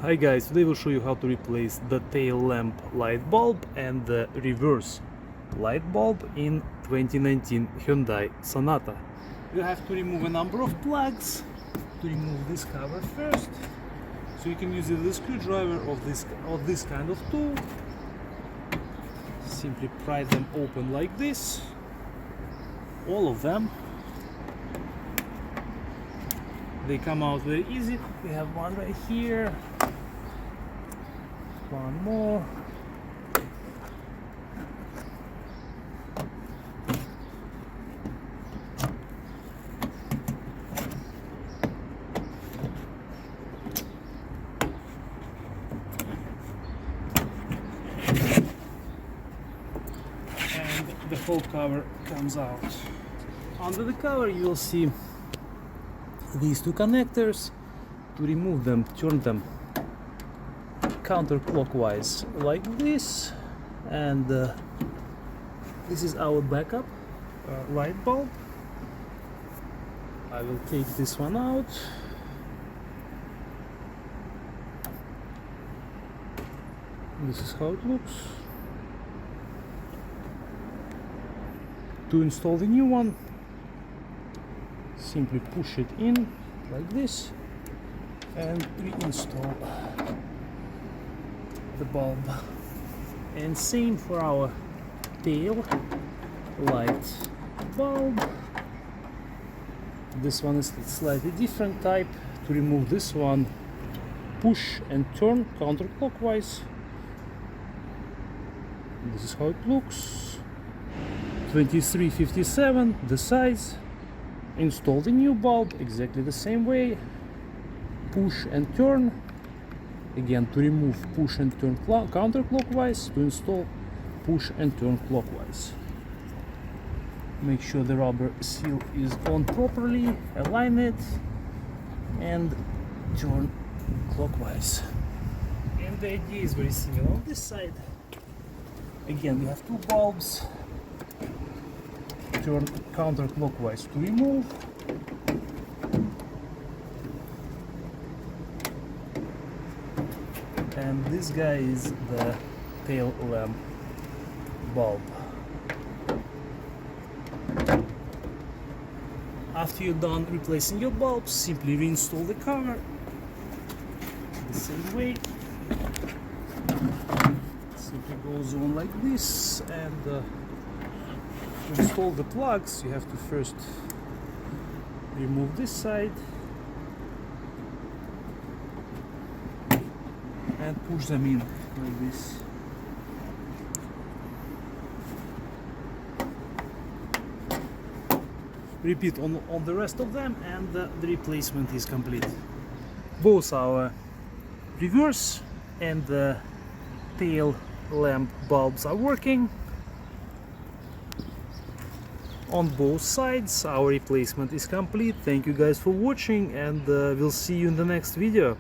Hi guys, today we'll show you how to replace the tail lamp light bulb and the reverse light bulb in 2019 Hyundai Sonata. You have to remove a number of plugs to remove this cover first. So you can use the screwdriver of this kind of tool. Simply pry them open like this, all of them. They come out very easy. We have one right here, one more, and the whole cover comes out. Under the cover you will see these two connectors. To remove them, turn them counterclockwise like this, and this is our backup light bulb. I will take this one out. This is how it looks. To install the new one, simply push it in like this and reinstall the bulb. And same for our tail light bulb. This one is slightly different type. To remove this one, push and turn counterclockwise. This is how it looks. 2357 the size. Install the new bulb exactly the same way. Push and turn. Again, to remove, push and turn counterclockwise. To install, push and turn clockwise. Make sure the rubber seal is on properly, align it, and turn clockwise. And the idea is very similar on this side. Again, we have two bulbs. Turn counterclockwise to remove. And this guy is the tail lamp bulb. After you're done replacing your bulbs, simply reinstall the cover the same way. Simply goes on like this, and to install the plugs you have to first remove this side and push them in like this. Repeat on the rest of them, and the replacement is complete. Both our reverse and the tail lamp bulbs are working. On both sides our replacement is complete. Thank you guys for watching, and we'll see you in the next video.